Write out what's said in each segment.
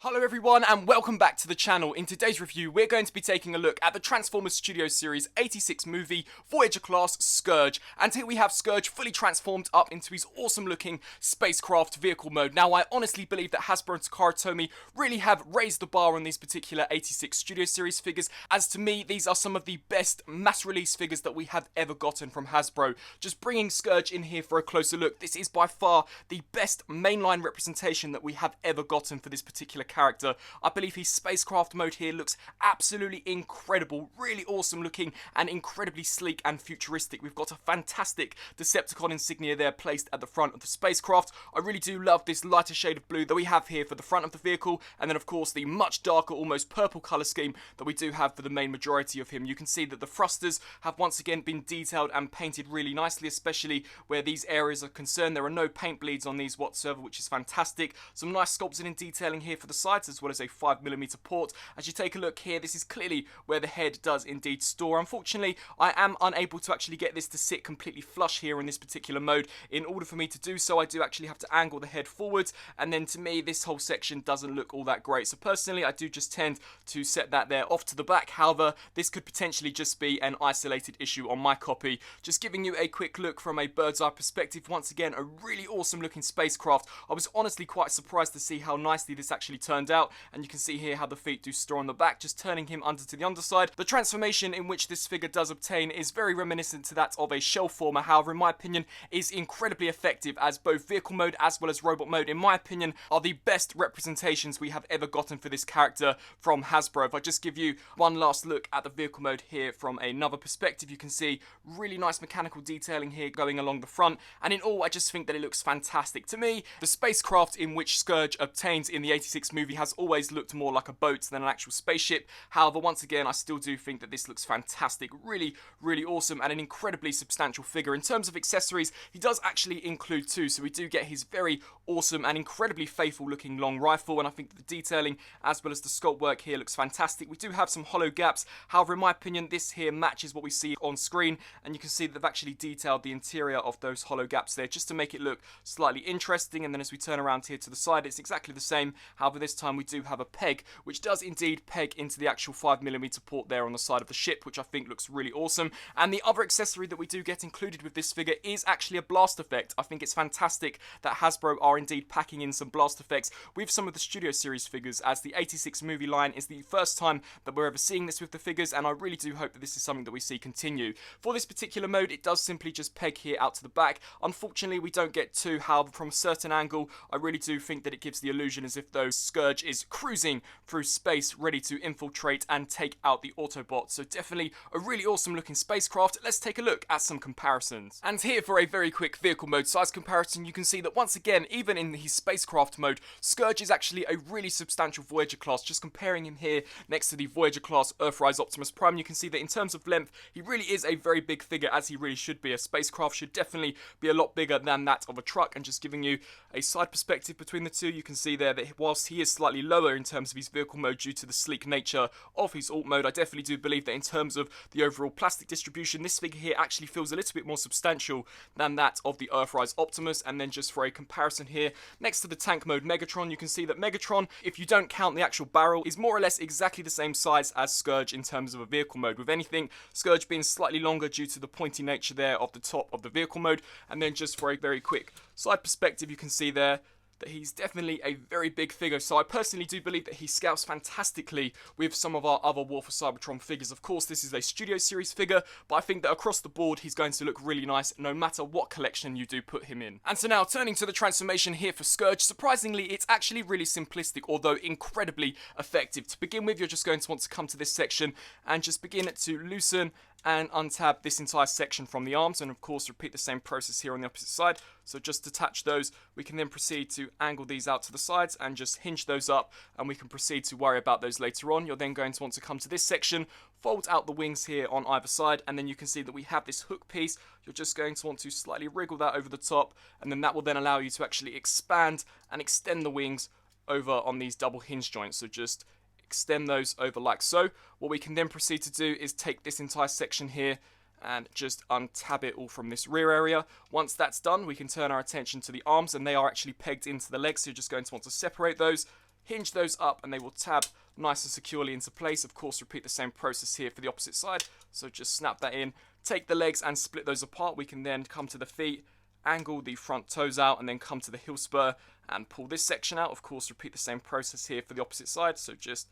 Hello everyone and welcome back to the channel. In today's review we're going to be taking a look at the Transformers Studio Series 86 movie Voyager class Scourge, and here we have Scourge fully transformed up into his awesome looking spacecraft vehicle mode. Now I honestly believe that Hasbro and Takara Tomy really have raised the bar on these particular 86 Studio Series figures, as to me these are some of the best mass release figures that we have ever gotten from Hasbro. Just bringing Scourge in here for a closer look, this is by far the best mainline representation that we have ever gotten for this particular character. I believe his spacecraft mode here looks absolutely incredible, really awesome looking and incredibly sleek and futuristic. We've got a fantastic Decepticon insignia there placed at the front of the spacecraft. I really do love this lighter shade of blue that we have here for the front of the vehicle, and then of course the much darker, almost purple colour scheme that we do have for the main majority of him. You can see that the thrusters have once again been detailed and painted really nicely, especially where these areas are concerned. There are no paint bleeds on these whatsoever, which is fantastic. Some nice sculpting and detailing here for the sides, as well as a 5mm port. As you take a look here, this is clearly where the head does indeed store. Unfortunately, I am unable to actually get this to sit completely flush here in this particular mode. In order for me to do so, I do actually have to angle the head forwards, and then to me this whole section doesn't look all that great. So personally, I do just tend to set that there off to the back. However, this could potentially just be an isolated issue on my copy. Just giving you a quick look from a bird's eye perspective. Once again, a really awesome looking spacecraft. I was honestly quite surprised to see how nicely this actually turned out, and you can see here how the feet do store on the back, just turning him under to the underside. The transformation in which this figure does obtain is very reminiscent to that of a shell former, however in my opinion is incredibly effective, as both vehicle mode as well as robot mode in my opinion are the best representations we have ever gotten for this character from Hasbro. If I just give you one last look at the vehicle mode here from another perspective, you can see really nice mechanical detailing here going along the front, and in all I just think that it looks fantastic. To me, the spacecraft in which Scourge obtains in the 86 movie has always looked more like a boat than an actual spaceship. However, once again, I still do think that this looks fantastic. Really, really awesome and an incredibly substantial figure. In terms of accessories, he does actually include two, so we do get his very awesome and incredibly faithful looking long rifle, and I think the detailing as well as the sculpt work here looks fantastic. We do have some hollow gaps, however in my opinion this here matches what we see on screen, and you can see that they've actually detailed the interior of those hollow gaps there just to make it look slightly interesting. And then as we turn around here to the side, it's exactly the same. However, this time we do have a peg which does indeed peg into the actual 5mm port there on the side of the ship, which I think looks really awesome. And the other accessory that we do get included with this figure is actually a blast effect. I think it's fantastic that Hasbro are indeed packing in some blast effects with some of the Studio Series figures, as the 86 movie line is the first time that we're ever seeing this with the figures, and I really do hope that this is something that we see continue. For this particular mode, it does simply just peg here out to the back. Unfortunately, we don't get two, however from a certain angle I really do think that it gives the illusion as if though Scourge is cruising through space ready to infiltrate and take out the Autobots. So definitely a really awesome looking spacecraft. Let's take a look at some comparisons. And here for a very quick vehicle mode size comparison, you can see that once again, even in his spacecraft mode, Scourge is actually a really substantial Voyager class. Just comparing him here next to the Voyager class Earthrise Optimus Prime, you can see that in terms of length, he really is a very big figure, as he really should be. A spacecraft should definitely be a lot bigger than that of a truck. And just giving you a side perspective between the two, you can see there that whilst he is slightly lower in terms of his vehicle mode due to the sleek nature of his alt mode, I definitely do believe that in terms of the overall plastic distribution, this figure here actually feels a little bit more substantial than that of the Earthrise Optimus. And then just for a comparison here, next to the tank mode Megatron, you can see that Megatron, if you don't count the actual barrel, is more or less exactly the same size as Scourge in terms of a vehicle mode, with anything Scourge being slightly longer due to the pointy nature there of the top of the vehicle mode. And then just for a very quick side perspective, you can see there that he's definitely a very big figure. So I personally do believe that he scouts fantastically with some of our other War for Cybertron figures. Of course, this is a Studio Series figure, but I think that across the board he's going to look really nice no matter what collection you do put him in. And so now turning to the transformation here for Scourge, surprisingly it's actually really simplistic, although incredibly effective. To begin with, you're just going to want to come to this section and just begin to loosen and untab this entire section from the arms, and of course repeat the same process here on the opposite side. So just detach those. We can then proceed to angle these out to the sides and just hinge those up, and we can proceed to worry about those later on. You're then going to want to come to this section, fold out the wings here on either side, and then you can see that we have this hook piece. You're just going to want to slightly wriggle that over the top, and then that will then allow you to actually expand and extend the wings over on these double hinge joints. So just extend those over like so. What we can then proceed to do is take this entire section here and just untab it all from this rear area. Once that's done, we can turn our attention to the arms, and they are actually pegged into the legs, so you're just going to want to separate those, hinge those up and they will tab nice and securely into place. Of course, repeat the same process here for the opposite side. So just snap that in, take the legs and split those apart. We can then come to the feet, angle the front toes out, and then come to the heel spur and pull this section out. Of course, repeat the same process here for the opposite side. So just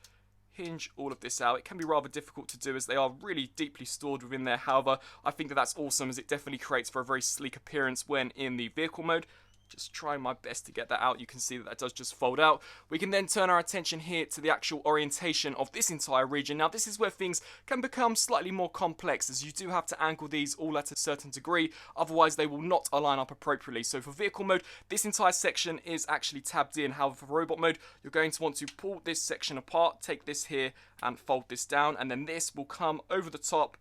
hinge all of this out. It can be rather difficult to do as they are really deeply stored within there. However, I think that that's awesome as it definitely creates for a very sleek appearance when in the vehicle mode. Just trying my best to get that out. You can see that that does just fold out. We can then turn our attention here to the actual orientation of this entire region. Now, this is where things can become slightly more complex, as you do have to angle these all at a certain degree, otherwise they will not align up appropriately. So for vehicle mode, this entire section is actually tabbed in. However, for robot mode, you're going to want to pull this section apart, take this here and fold this down, and then this will come over the top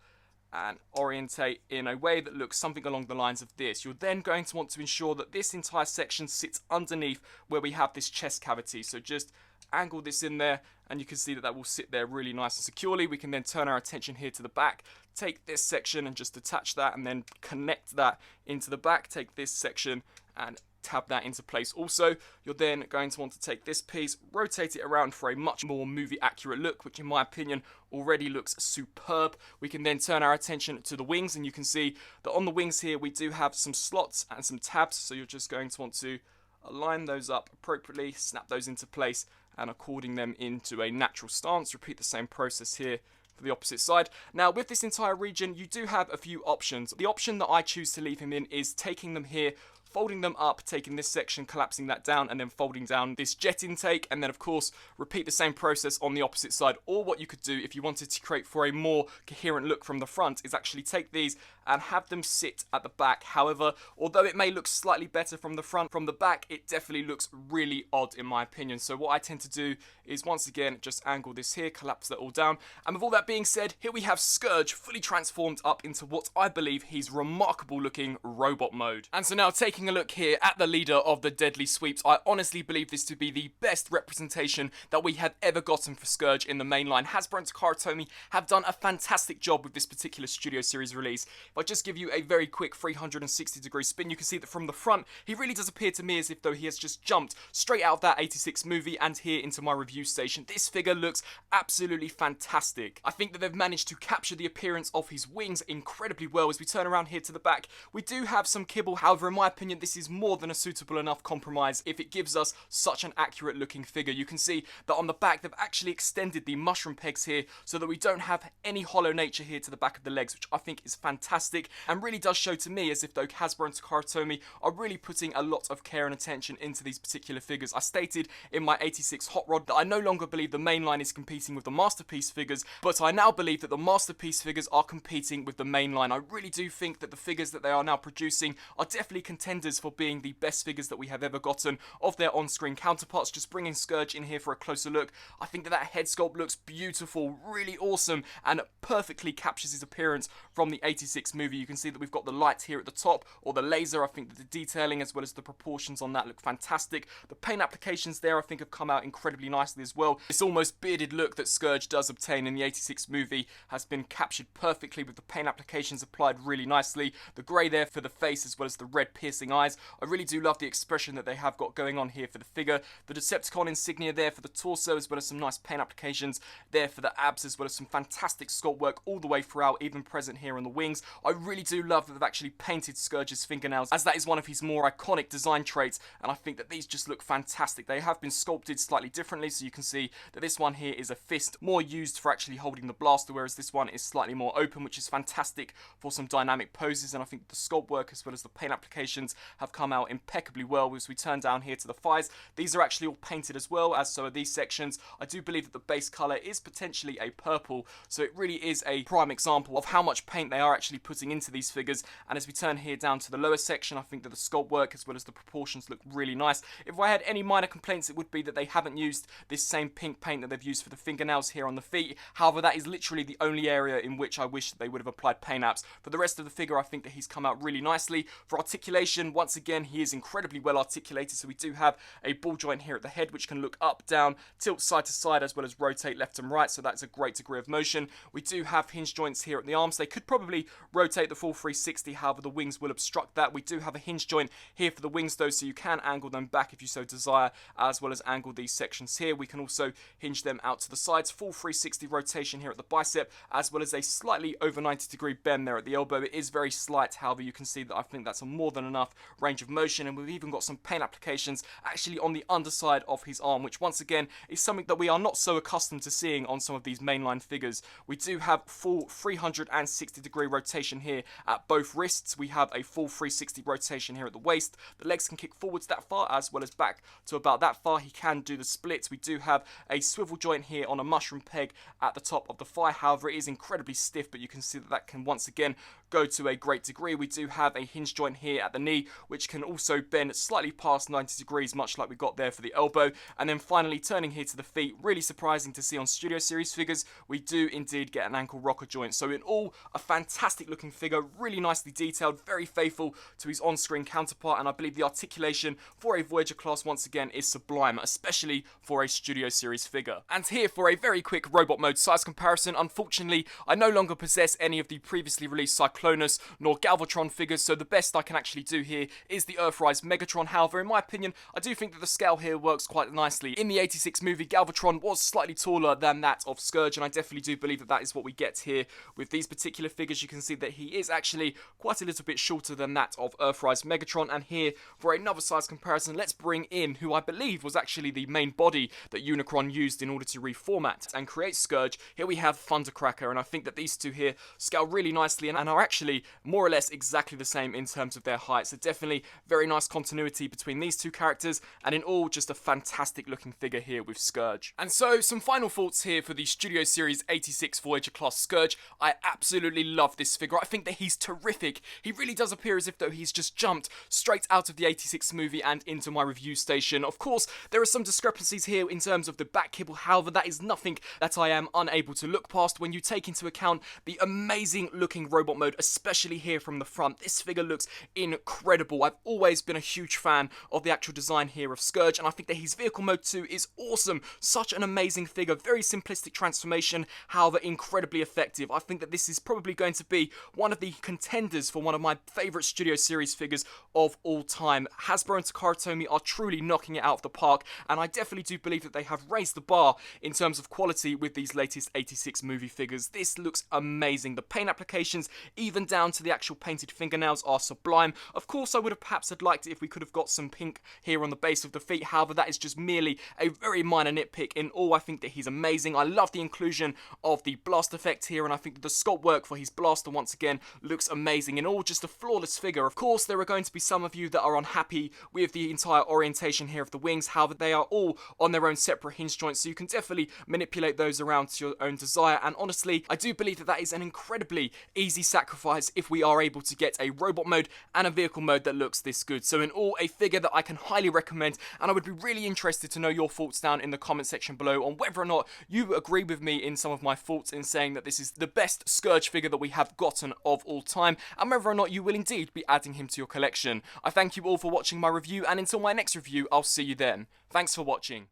and orientate in a way that looks something along the lines of this. You're then going to want to ensure that this entire section sits underneath where we have this chest cavity. So just angle this in there and you can see that that will sit there really nice and securely. We can then turn our attention here to the back, take this section and just attach that and then connect that into the back. Take this section and tab that into place also. You're then going to want to take this piece, rotate it around for a much more movie accurate look, which in my opinion already looks superb. We can then turn our attention to the wings and you can see that on the wings here we do have some slots and some tabs, so you're just going to want to align those up appropriately, snap those into place and according them into a natural stance. Repeat the same process here for the opposite side. Now with this entire region you do have a few options. The option that I choose to leave him in is taking them here, folding them up, taking this section, collapsing that down, and then folding down this jet intake, and then of course repeat the same process on the opposite side. Or what you could do if you wanted to create for a more coherent look from the front is actually take these and have them sit at the back. However, although it may look slightly better from the front, from the back it definitely looks really odd in my opinion. So what I tend to do is once again just angle this here, collapse that all down, and with all that being said, here we have Scourge fully transformed up into what I believe he's remarkable looking robot mode. And so now taking a look here at the leader of the Deadly Sweeps, I honestly believe this to be the best representation that we have ever gotten for Scourge in the mainline. Hasbro and Takara Tomy have done a fantastic job with this particular Studio Series release. If I just give you a very quick 360 degree spin, you can see that from the front, he really does appear to me as if though he has just jumped straight out of that 86 movie and here into my review station. This figure looks absolutely fantastic. I think that they've managed to capture the appearance of his wings incredibly well. As we turn around here to the back, we do have some kibble. However, in my opinion, this is more than a suitable enough compromise if it gives us such an accurate looking figure. You can see that on the back, they've actually extended the mushroom pegs here so that we don't have any hollow nature here to the back of the legs, which I think is fantastic and really does show to me as if though Hasbro and Takara Tomy are really putting a lot of care and attention into these particular figures. I stated in my 86 Hot Rod that I no longer believe the mainline is competing with the Masterpiece figures, but I now believe that the Masterpiece figures are competing with the mainline. I really do think that the figures that they are now producing are definitely contenders for being the best figures that we have ever gotten of their on-screen counterparts. Just bringing Scourge in here for a closer look, I think that that head sculpt looks beautiful, really awesome, and perfectly captures his appearance from the 86 movie. You can see that we've got the light here at the top, or the laser. I think that the detailing as well as the proportions on that look fantastic. The paint applications there I think have come out incredibly nicely as well. This almost bearded look that Scourge does obtain in the 86 movie has been captured perfectly with the paint applications applied really nicely. The grey there for the face as well as the red piercing eyes. I really do love the expression that they have got going on here for the figure. The Decepticon insignia there for the torso as well as some nice paint applications there for the abs as well as some fantastic sculpt work all the way throughout, even present here on the wings. I really do love that they've actually painted Scourge's fingernails, as that is one of his more iconic design traits, and I think that these just look fantastic. They have been sculpted slightly differently, so you can see that this one here is a fist, more used for actually holding the blaster, whereas this one is slightly more open, which is fantastic for some dynamic poses. And I think the sculpt work as well as the paint applications have come out impeccably well. As we turn down here to the thighs, these are actually all painted as well, as so are these sections. I do believe that the base colour is potentially a purple, so it really is a prime example of how much paint they are actually putting into these figures. And as we turn here down to the lower section, I think that the sculpt work as well as the proportions look really nice. If I had any minor complaints, it would be that they haven't used this same pink paint that they've used for the fingernails here on the feet. However, that is literally the only area in which I wish that they would have applied paint apps. For the rest of the figure, I think that he's come out really nicely. For articulation, once again, he is incredibly well articulated. So we do have a ball joint here at the head, which can look up, down, tilt side to side, as well as rotate left and right. So that's a great degree of motion. We do have hinge joints here at the arms. They could probably rotate the full 360, however the wings will obstruct that. We do have a hinge joint here for the wings though, so you can angle them back if you so desire, as well as angle these sections here. We can also hinge them out to the sides, full 360 rotation here at the bicep, as well as a slightly over 90-degree bend there at the elbow. It is very slight, however you can see that I think that's a more than enough range of motion, and we've even got some paint applications actually on the underside of his arm, which once again is something that we are not so accustomed to seeing on some of these mainline figures. We do have full 360-degree rotation here at both wrists. We have a full 360 rotation here at the waist. The legs can kick forwards that far as well as back to about that far. He can do the splits. We do have a swivel joint here on a mushroom peg at the top of the thigh. However, it is incredibly stiff, but you can see that that can once again go to a great degree. We do have a hinge joint here at the knee, which can also bend slightly past 90 degrees, much like we got there for the elbow. And then finally, turning here to the feet, really surprising to see on Studio Series figures, we do indeed get an ankle rocker joint. So in all, a fantastic looking figure, really nicely detailed, very faithful to his on-screen counterpart, and I believe the articulation for a Voyager class once again is sublime, especially for a Studio Series figure. And here for a very quick robot mode size comparison. Unfortunately, I no longer possess any of the previously released Cyclonus nor Galvatron figures, so the best I can actually do here is the Earthrise Megatron. However, in my opinion, I do think that the scale here works quite nicely. In the 86 movie, Galvatron was slightly taller than that of Scourge, and I definitely do believe that that is what we get here with these particular figures. You can see that he is actually quite a little bit shorter than that of Earthrise Megatron. And here, for another size comparison, let's bring in who I believe was actually the main body that Unicron used in order to reformat and create Scourge. Here we have Thundercracker, and I think that these two here scale really nicely and are actually more or less exactly the same in terms of their height. So definitely very nice continuity between these two characters, and in all, just a fantastic looking figure here with Scourge. And so, some final thoughts here for the Studio Series 86 Voyager class Scourge. I absolutely love this figure. I think that he's terrific. He really does appear as if though he's just jumped straight out of the 86 movie and into my review station. Of course, there are some discrepancies here in terms of the back kibble. However, that is nothing that I am unable to look past when you take into account the amazing looking robot mode, especially here from the front. This figure looks incredible. I've always been a huge fan of the actual design here of Scourge, and I think that his vehicle mode too is awesome. Such an amazing figure, very simplistic transformation, however incredibly effective. I think that this is probably going to be one of the contenders for one of my favourite Studio Series figures of all time. Hasbro and Takara Tomy are truly knocking it out of the park, and I definitely do believe that they have raised the bar in terms of quality with these latest 86 movie figures. This looks amazing. The paint applications, even down to the actual painted fingernails, are sublime. Of course, I would have perhaps liked it if we could have got some pink here on the base of the feet. However, that is just merely a very minor nitpick. In all, I think that he's amazing. I love the inclusion of the blast effect here, and I think that the sculpt work for his blaster once again looks amazing. In all, just a flawless figure. Of course, there are going to be some of you that are unhappy with the entire orientation here of the wings. However, they are all on their own separate hinge joints, so you can definitely manipulate those around to your own desire. And honestly, I do believe that that is an incredibly easy sacrifice if we are able to get a robot mode and a vehicle mode that looks this good. So in all, a figure that I can highly recommend, and I would be really interested to know your thoughts down in the comment section below on whether or not you agree with me in some of my thoughts in saying that this is the best Scourge figure that we have gotten of all time, and whether or not you will indeed be adding him to your collection. I thank you all for watching my review, and until my next review, I'll see you then. Thanks for watching.